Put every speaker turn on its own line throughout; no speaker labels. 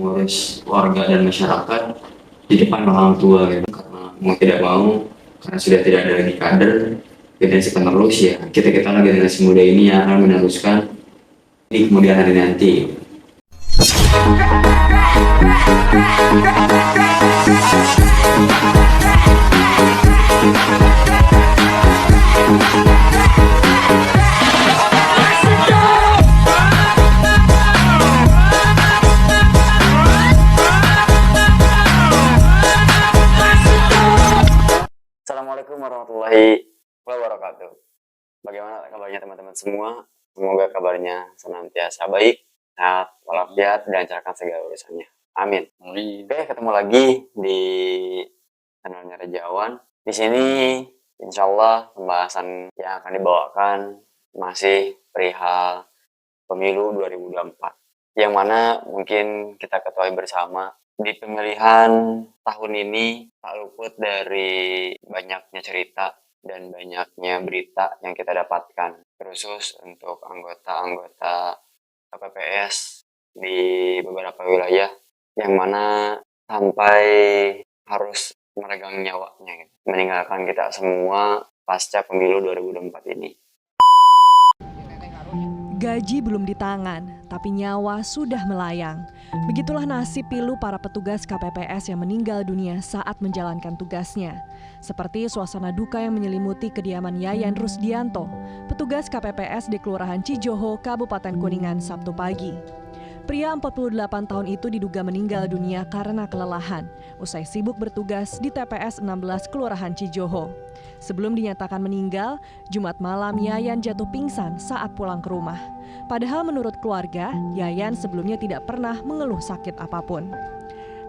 mengurus warga dan masyarakat di depan orang tua gitu. Karena mau tidak mau, karena sudah tidak ada lagi kader generasi penerus ya, kita lagi generasi muda ini yang akan meneruskan di kemudian hari nanti. Assalamualaikum warahmatullahi wabarakatuh. Bagaimana kabarnya teman-teman semua? Semoga kabarnya senantiasa baik, sehat, walafiat, dan lancarkan segala urusannya. Amin. Oke, ketemu lagi di channelnya Rejawan. Di sini, insya Allah pembahasan yang akan dibawakan masih perihal pemilu 2024. Yang mana mungkin kita ketahui bersama, di pemilihan tahun ini tak luput dari banyaknya cerita dan banyaknya berita yang kita dapatkan, khusus untuk anggota-anggota KPPS di beberapa wilayah yang mana sampai harus meregang nyawanya gitu, meninggalkan kita semua pasca pemilu 2024 ini.
Gaji belum di tangan, tapi nyawa sudah melayang. Begitulah nasib pilu para petugas KPPS yang meninggal dunia saat menjalankan tugasnya. Seperti suasana duka yang menyelimuti kediaman Yayan Rusdianto, petugas KPPS di Kelurahan Cijoho, Kabupaten Kuningan, Sabtu pagi. Pria 48 tahun itu diduga meninggal dunia karena kelelahan usai sibuk bertugas di TPS 16 Kelurahan Cijoho. Sebelum dinyatakan meninggal, Jumat malam Yayan jatuh pingsan saat pulang ke rumah. Padahal menurut keluarga, Yayan sebelumnya tidak pernah mengeluh sakit apapun.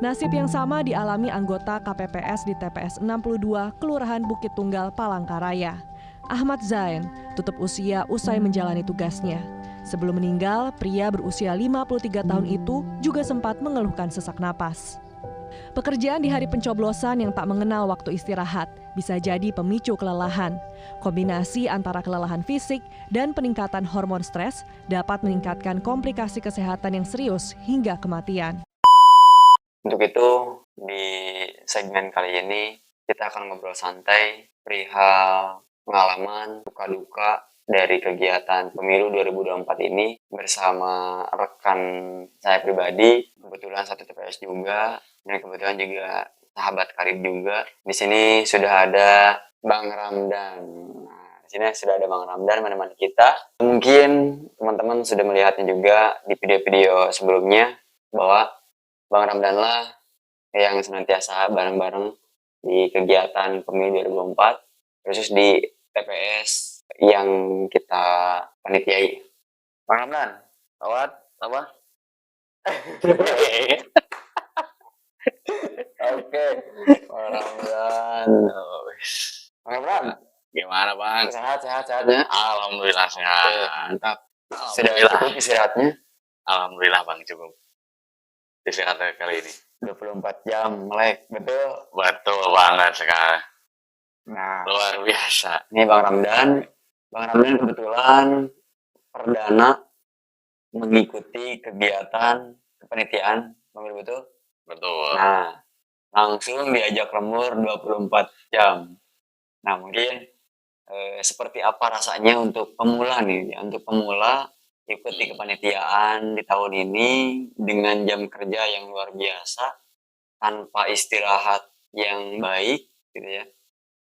Nasib yang sama dialami anggota KPPS di TPS 62 Kelurahan Bukit Tunggal, Palangkaraya. Ahmad Zain tutup usia usai menjalani tugasnya. Sebelum meninggal, pria berusia 53 tahun itu juga sempat mengeluhkan sesak napas. Pekerjaan di hari pencoblosan yang tak mengenal waktu istirahat bisa jadi pemicu kelelahan. Kombinasi antara kelelahan fisik dan peningkatan hormon stres dapat meningkatkan komplikasi kesehatan yang serius hingga kematian.
Untuk itu, di segmen kali ini kita akan ngobrol santai perihal pengalaman duka-duka dari kegiatan pemilu 2024 ini bersama rekan saya pribadi, kebetulan satu TPS juga, dan kebetulan juga sahabat karib juga. Di sini sudah ada Bang Ramdan. Di sini sudah ada Bang Ramdan menemani kita. Mungkin teman-teman sudah melihatnya juga di video-video sebelumnya bahwa Bang Ramdan lah yang senantiasa bareng-bareng di kegiatan pemilu 2024, khusus di TPS yang kita panitiai. Bang Ramdan, apa? Oke, Bang Ramdan. Bang Ramdan,
Gimana bang?
sehatnya?
Alhamdulillah sehat.
Mantap. Sudah cukup istirahatnya?
Alhamdulillah bang cukup. Istirahat kali ini.
24 jam melek, betul?
Betul banget sekarang.
Nah,
Luar biasa.
ini Bang Ramdan kebetulan perdana mengikuti kegiatan kepanitiaan pemilu, betul?
Betul.
Nah, langsung diajak lembur 24 jam. Nah, mungkin seperti apa rasanya untuk pemula nih, untuk pemula ikuti kepanitiaan di tahun ini dengan jam kerja yang luar biasa, tanpa istirahat yang baik, gitu ya.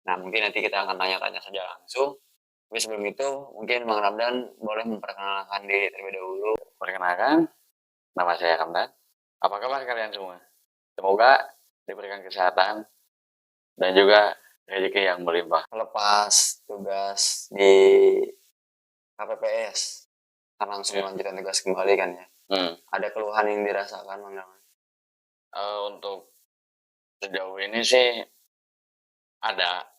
Nah, mungkin nanti kita akan tanya-tanya saja langsung. Tapi sebelum itu, mungkin Bang Ramdan boleh memperkenalkan diri terlebih dahulu.
Perkenalkan, nama saya Ramdan. Apa kabar kalian semua? Semoga diberikan kesehatan dan juga rezeki yang melimpah.
Lepas tugas di KPPS, kan langsung melanjutkan tugas kembali kan ya. Ada keluhan yang dirasakan Bang Ramdan?
Untuk sejauh ini sih ada.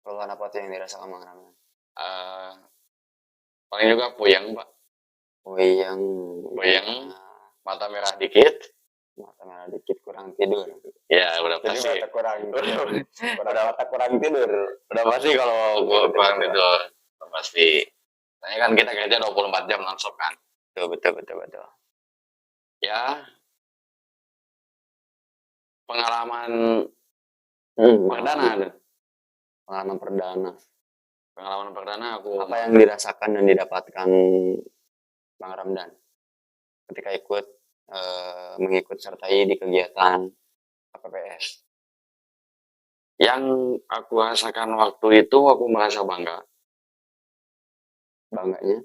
Keluhan apa tuh yang dirasakan Bang Ramdan?
Paling juga puyeng pak.
Puyeng,
Mata merah dikit.
kurang tidur.
Ya udah
Jadi
pasti.
mata kurang tidur.
Udah pasti kalau kurang tidur. Udah pasti. Soalnya kan kita kerja 24 jam langsung kan.
Betul.
Ya, pengalaman perdana ada.
Pengalaman perdana.
Pengalaman perdana aku
Apa yang dirasakan dan didapatkan Bang Ramdan ketika ikut mengikut sertai di kegiatan KPPS?
yang aku rasakan waktu itu aku merasa bangga
Bangganya?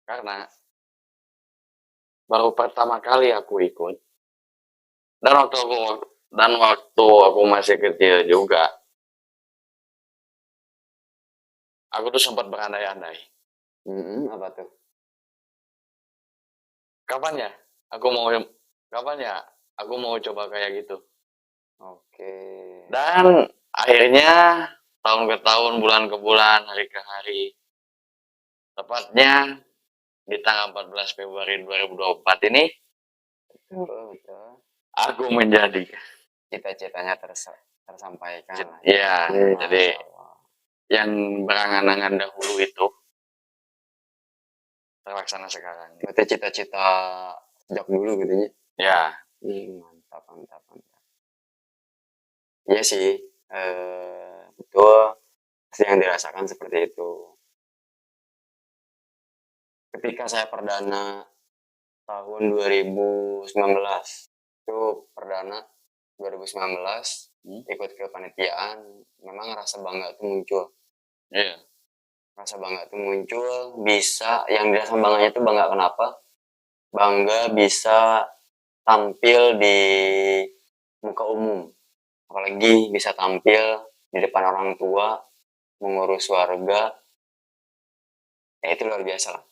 karena baru pertama kali aku ikut dan waktu aku masih kecil juga aku tuh sempat berandai-andai
Apa tuh?
kapan ya aku mau kapan ya aku mau coba kayak gitu.
Oke.
Dan akhirnya tahun ke tahun, bulan ke bulan, hari ke hari, tepatnya di tanggal 14 Februari 2024 ini,
Betul, betul.
aku menjadi.
Cita-citanya tersampaikan lah.
Ya, jadi
Masya Allah.
yang berangan-angan dahulu itu terlaksana sekarang.
Berarti cita-cita sejak dulu gitu ya?
Ya,
Mantap, mantap, mantap. Iya sih, betul. Pasti yang dirasakan seperti itu. Ketika saya perdana tahun 2019, itu perdana 2019 ikut ke panitiaan, memang rasa bangga itu muncul.
iya,
Rasa bangga itu muncul, bisa, yang dirasakan bangganya itu bangga kenapa? Bangga bisa tampil di muka umum, apalagi bisa tampil di depan orang tua, mengurus warga, ya itu luar biasa lah.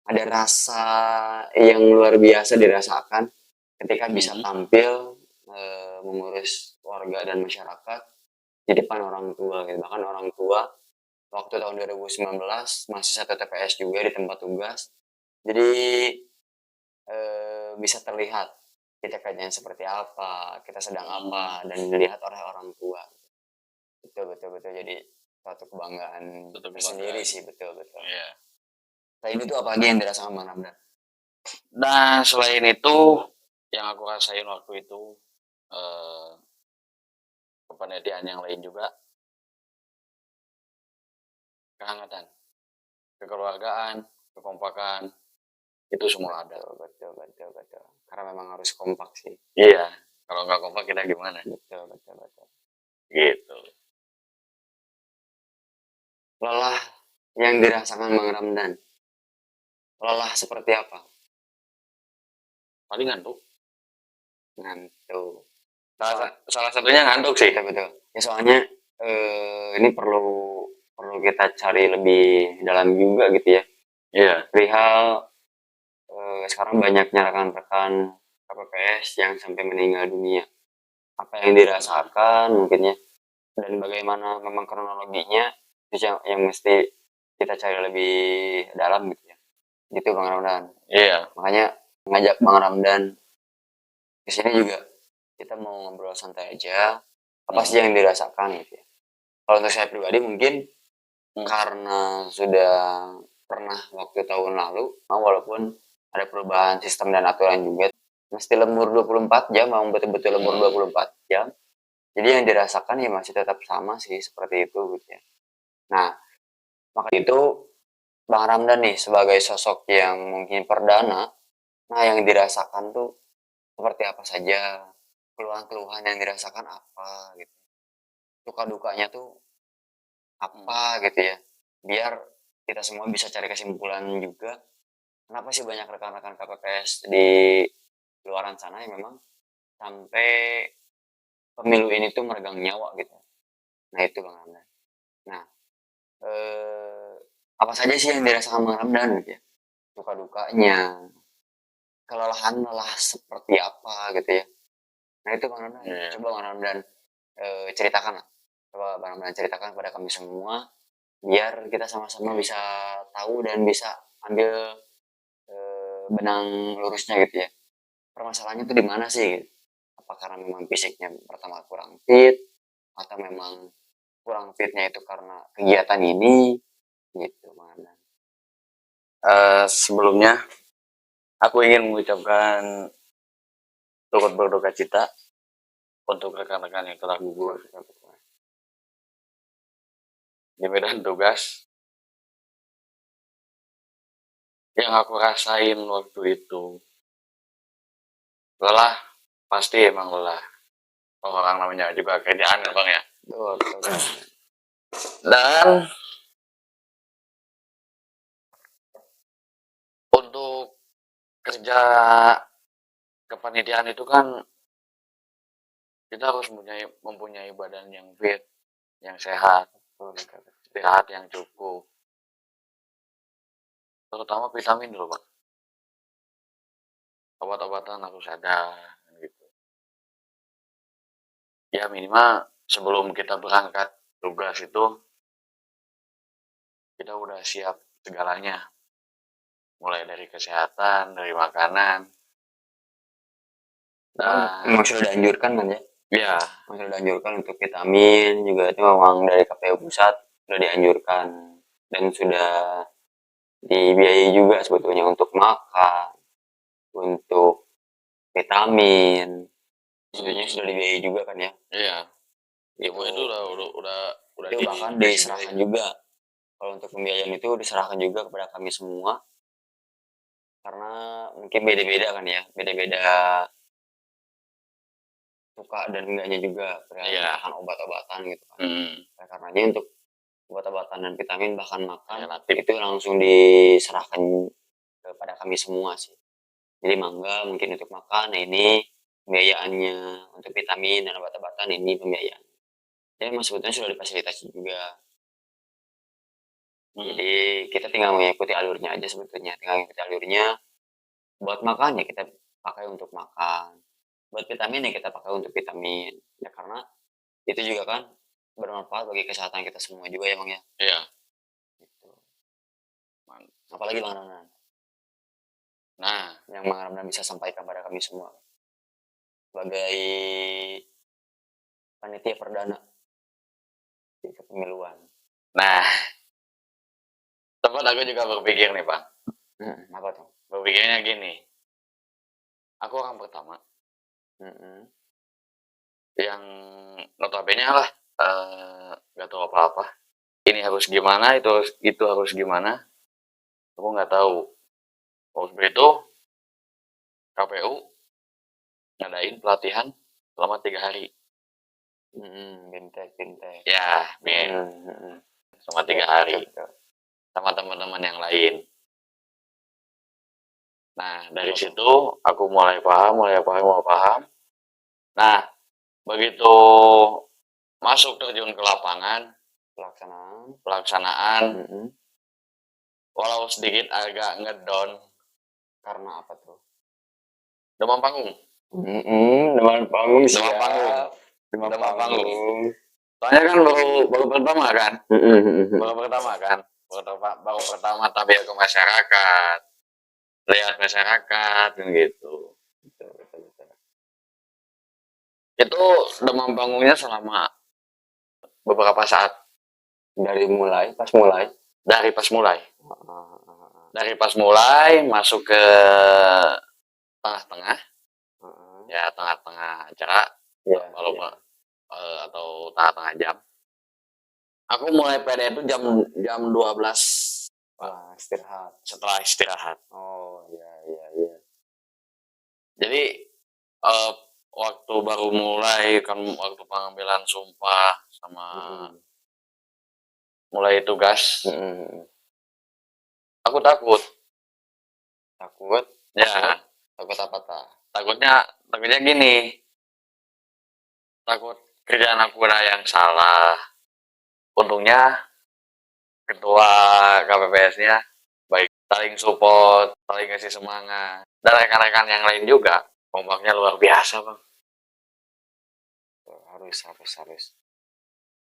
Ada rasa yang luar biasa dirasakan ketika bisa tampil mengurus warga dan masyarakat di depan orang tua gitu. Bahkan orang tua waktu tahun 2019 masih satu TPS juga di tempat tugas. Jadi bisa terlihat kita kerjanya seperti apa, kita sedang apa, dan dilihat oleh orang tua. Betul, betul, betul. Jadi suatu kebanggaan tersendiri sih, betul, betul.
iya.
Selain itu apa lagi yang dirasakan Bang Ramdan?
Nah, selain itu, yang aku rasain waktu itu, eh, kepanitiaan yang lain juga, kehangatan, kekeluargaan, kekompakan, itu semua ada.
Betul, betul, betul, betul. Karena memang harus kompak sih.
Iya, kalau nggak kompak kita gimana?
Betul, betul, betul.
Gitu.
Lelah yang dirasakan Bang Ramdan. Lelah seperti apa?
Paling ngantuk.
Ngantuk.
Salah satunya ngantuk sih.
Betul, betul. Ya soalnya ini perlu kita cari lebih dalam juga gitu ya.
Iya.
Perihal sekarang banyaknya rekan-rekan KPPS yang sampai meninggal dunia. Apa yang dirasakan mungkin ya, dan bagaimana memang kronologinya itu yang mesti kita cari lebih dalam gitu ya. Gitu Bang Ramdan.
Iya.
Makanya ngajak Bang Ramdan ke sini juga kita mau ngobrol santai aja. Apa sih yang dirasakan gitu ya. Kalau untuk saya pribadi mungkin karena sudah pernah waktu tahun lalu, walaupun ada perubahan sistem dan aturan juga, mesti lembur 24 jam, mau betul-betul lembur 24 jam. Jadi yang dirasakan ya masih tetap sama sih, seperti itu gitu ya. Nah, maka itu Bang Ramdan nih sebagai sosok yang mungkin perdana, nah yang dirasakan tuh seperti apa saja, keluhan-keluhan yang dirasakan apa gitu. Suka dukanya tuh apa gitu ya. Biar kita semua bisa cari kesimpulan juga. Kenapa sih banyak rekan-rekan KPPS di luaran sana yang memang sampai pemilu ini tuh meregang nyawa gitu. Nah itu Bang Ramdan. Nah, apa saja sih yang dirasakan Bang Ramdan gitu ya? Suka dukanya, kelelahan lelah seperti apa gitu ya. Nah itu Bang Ramdan, coba Bang Ramdan ceritakan lah. Coba Bang Ramdan ceritakan kepada kami semua, biar kita sama-sama bisa tahu dan bisa ambil benang lurusnya gitu ya. Permasalahannya tuh di mana sih? Gitu. Apa karena memang fisiknya pertama kurang fit, atau memang kurang fitnya itu karena kegiatan ini, gitu Bang Ramdan.
Sebelumnya aku ingin mengucapkan turut berduka cita untuk rekan-rekan yang telah gugur di medan tugas. Yang aku rasain waktu itu, lelah, pasti emang lelah. Orang namanya juga kerjaan ya Bang ya.
Betul.
Dan untuk kerja kepanitiaan itu kan kita harus mempunyai badan yang fit, yang sehat, istirahat yang cukup, terutama vitamin dulu Bang. Obat-obatan harus ada gitu. Ya minimal sebelum kita berangkat tugas itu kita udah siap segalanya, mulai dari kesehatan, dari makanan.
Memang sudah dianjurkan kan ya?
Ya,
Memang sudah dianjurkan untuk vitamin juga itu memang dari KPU pusat sudah dianjurkan dan sudah dibiayai juga sebetulnya untuk makan, untuk vitamin, sebetulnya sudah dibiayai juga kan ya?
iya.
Itu,
Semua itu udah
itu bahkan diserahkan juga. Kalau untuk pembiayaan itu diserahkan juga kepada kami semua karena mungkin beda-beda kan ya, beda-beda suka dan enggaknya juga perihal obat-obatan gitu kan. Nah, karenanya untuk obat-obatan dan vitamin bahkan makan itu langsung diserahkan kepada kami semua sih. Jadi mangga mungkin untuk makan, nah ini pembiayaannya, untuk vitamin dan obat-obatan ini pembiayaan. Jadi memang sebetulnya sudah difasilitasi juga. Jadi kita tinggal mengikuti alurnya aja sebetulnya, tinggal mengikuti alurnya. Buat makan ya kita pakai untuk makan. Buat vitamin ya kita pakai untuk vitamin. Ya karena itu juga kan bermanfaat bagi kesehatan kita semua juga ya Bang ya.
Iya.
Gitu. Apalagi Bang Ranan.
Nah,
yang Bang Ramdan bisa sampaikan pada kami semua sebagai panitia perdana di kepemiluan.
nah, tempat aku juga berpikir nih Pak.
Apa tuh?
Berpikirnya gini, aku orang pertama yang notabene lah nggak tahu apa-apa. Ini harus gimana, itu harus gimana, aku nggak tahu. Waktu itu KPU ngadain pelatihan selama 3 hari.
Bintek.
Ya, selama 3 hari sama teman-teman yang lain. Nah, dari situ aku mulai paham. Nah, begitu masuk terjun ke lapangan, pelaksanaan, walau sedikit agak ngedon.
Karena apa tuh?
Demam panggung.
Demam panggung.
Soalnya kan baru pertama kan. Baru pertama tampil ke masyarakat, lihat masyarakat gitu.
Betul.
Itu demam panggungnya selama beberapa saat. Dari pas mulai masuk ke tengah-tengah, ya tengah-tengah acara, atau tengah-tengah jam. Aku mulai PD itu jam 12
istirahat.
Setelah istirahat.
Oh iya.
Jadi waktu baru mulai kan, waktu pengambilan sumpah sama mulai tugas, aku takut. Ya.
Takut apa tak?
Takutnya gini. Takut kerjaan aku ada yang salah. Untungnya ketua KPPS-nya baik, saling support, saling kasih semangat. Dan rekan-rekan yang lain juga, kompaknya luar biasa Bang.
Harus.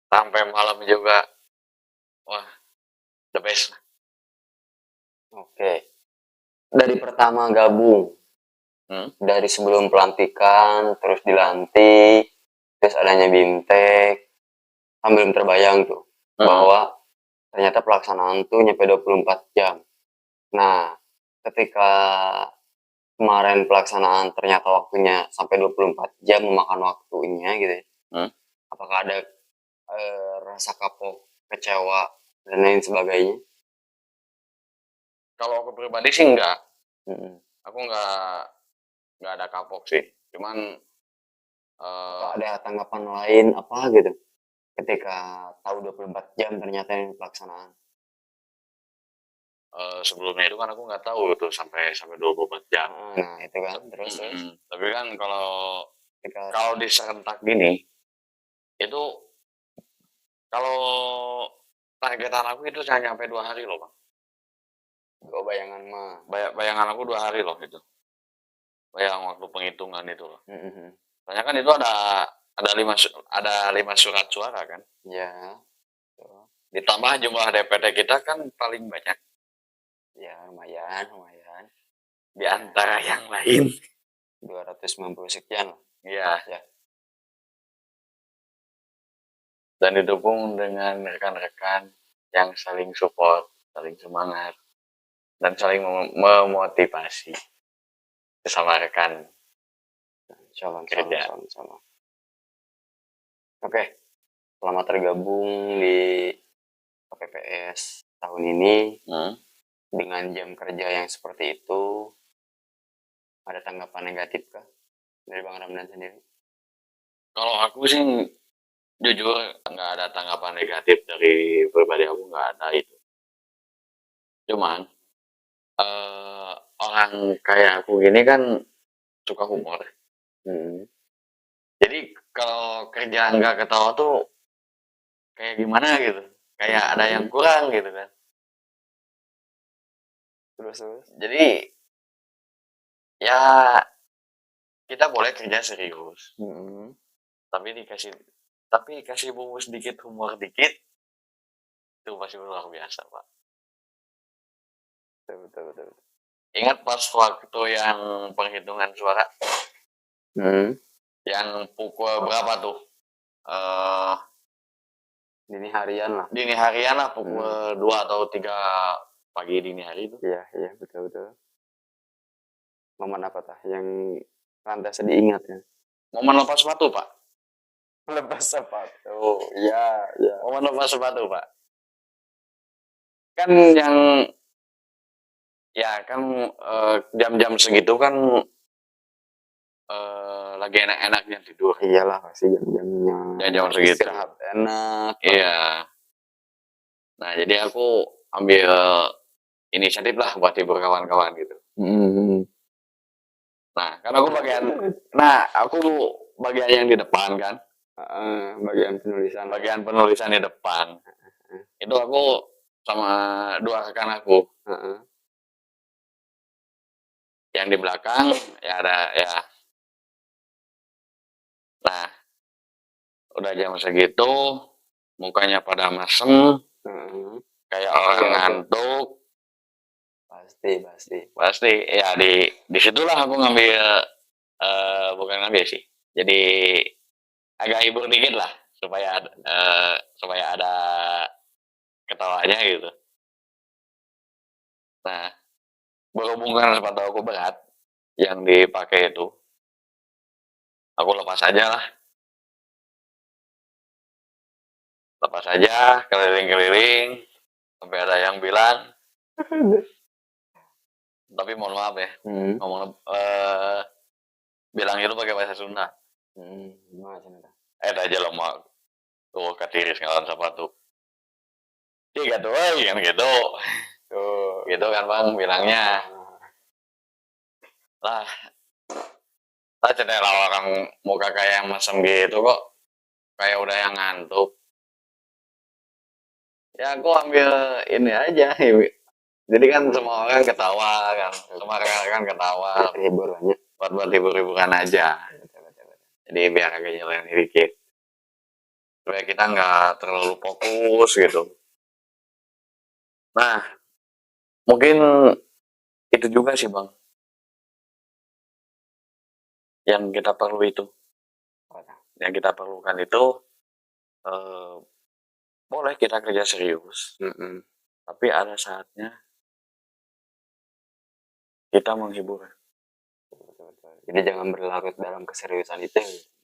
Sampai malam juga. Wah, the best.
Oke. Dari pertama gabung, dari sebelum pelantikan, terus dilantik, terus adanya BIMTEK, kan belum terbayang tuh bahwa ternyata pelaksanaan tuh nyampe 24 jam. Nah, ketika kemarin pelaksanaan ternyata waktunya sampai 24 jam memakan waktunya gitu ya. Apakah ada rasa kapok, kecewa, dan lain sebagainya?
Kalau aku pribadi sih enggak.
Mm-mm.
Aku enggak ada kapok sih. Cuman
Apa ada tanggapan lain apa gitu ketika tahu 24 jam ternyata ini pelaksanaan?
sebelumnya itu kan aku nggak tahu itu sampai 24 jam.
Nah, itu kan terus
Tapi kan kalau
ketika
diserentak gini, itu kalau targetan aku itu saya nyampe 2 hari loh, Bang.
bayangan mah.
Bayangan aku 2 hari loh itu. Yang waktu penghitungan itu loh.
Mm-mm.
Soalnya kan itu ada 5 surat suara kan.
Ya, tuh.
Ditambah jumlah DPT kita kan paling banyak
Ya lumayan.
di antara yang lain.
290 sekian lah.
Iya.
Ya.
Dan didukung dengan rekan-rekan yang saling support, saling semangat, dan saling memotivasi sesama rekan
Shalom.
kerja.
Oke, selamat tergabung di KPPS tahun ini dengan jam kerja yang seperti itu. Ada tanggapan negatif kah dari Bang Ramdan sendiri?
Kalau aku sih jujur nggak ada tanggapan negatif dari pribadi aku, nggak ada itu. Cuman orang kayak aku gini kan suka humor. Jadi kalau kerja nggak ketawa tuh kayak gimana gitu, kayak ada yang kurang gitu kan.
Terus.
Jadi ya kita boleh kerja serius, tapi kasih bumbu sedikit, humor dikit, itu pasti luar biasa, Pak.
Betul.
Ingat pas waktu yang penghitungan suara, yang pukul berapa tuh?
Dini harian lah,
pukul 2 atau 3 pagi dini hari itu.
Iya, betul. Momen apa tah yang lantas diingat ya?
Momen lepas sepatu, Pak.
Lepas sepatu. Iya.
Momen lepas sepatu, Pak. Kan yang ya kan jam-jam segitu kan lagi enak-enaknya tidur.
Iyalah pasti jam-jamnya.
Jam segitu.
Istirahat enak.
Iya. Nah, jadi aku ambil inisiatif lah buat hibur kawan-kawan gitu. Nah, karena aku bagian yang di depan kan. Bagian penulisan di depan. Itu aku sama 2 rekan aku. Yang di belakang ya ada ya. Nah, udah jam segitu, mukanya pada mesem, kayak orang ngantuk. Pasti ya di situlah aku ngambil bukan ngambil sih, jadi agak hibur dikit lah supaya ada ketawanya gitu. Nah, berhubungan sepatu aku berat yang dipakai itu, aku lepas aja keliling-keliling sampai ada yang bilang, tapi mohon maaf ya, ngomong bilang itu pakai bahasa Sunda. Aja lo mau tuh katiris ngawan sepatu. Iya tuh, kan gitu. Gitu kan Bang bilangnya. Lah cenderung orang muka kayak yang mesem gitu kok, kayak udah yang ngantuk. Ya aku ambil ini aja. Jadi kan semua orang ketawa kan, semua rekan-rekan ketawa. Buat hibur-hiburan aja. Jadi biar agak nyelain dikit. Supaya kita nggak terlalu fokus gitu. Nah, mungkin itu juga sih Bang. Yang kita perlukan itu boleh kita kerja serius, tapi ada saatnya kita menghibur
Jadi jangan berlarut dalam keseriusan itu.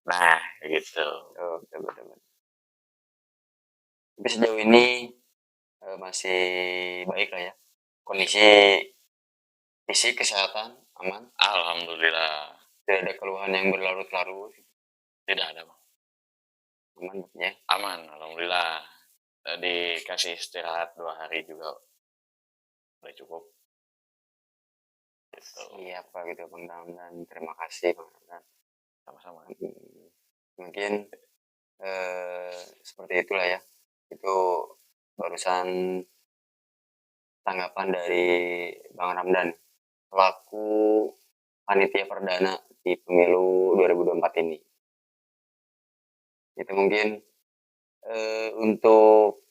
Nah, gitu.
Oh, betul. Tapi sejauh ini masih baik lah ya. Kondisi fisik kesehatan aman.
Alhamdulillah.
Tidak ada keluhan yang berlarut-larut.
Tidak ada, Bang.
Aman ya.
Aman, alhamdulillah. Dikasih istirahat 2 hari juga udah cukup. Gitu.
Siap Pak gitu Bang dan terima kasih Bang Ramdan.
Sama-sama.
Mungkin seperti itulah ya. Itu barusan tanggapan dari Bang Ramdan selaku panitia perdana di pemilu 2024 ini. Itu mungkin untuk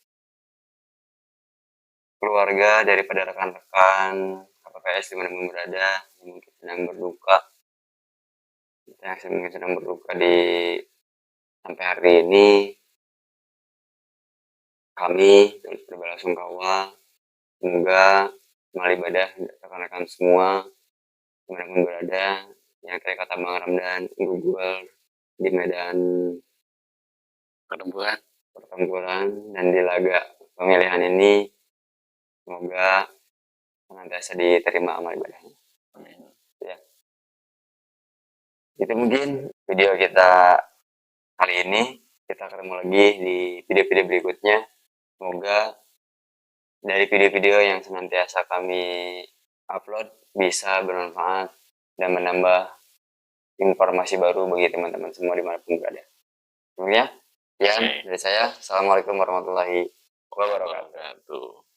keluarga daripada rekan-rekan KPPS dimanapun berada yang mungkin sedang berduka, di sampai hari ini, kami berbelasungkawa. Semoga amal ibadah rekan-rekan semua dimanapun berada yang tadi kata Bang Ramdan gugur di medan pertempuran dan di laga pemilihan ini, semoga senantiasa diterima amal ibadahnya.
Amin.
Ya. Itu mungkin video kita kali ini. Kita ketemu lagi di video-video berikutnya. Semoga dari video-video yang senantiasa kami upload bisa bermanfaat dan menambah informasi baru bagi teman-teman semua dimanapun berada. Semuanya, sekian dari saya. Assalamualaikum warahmatullahi wabarakatuh.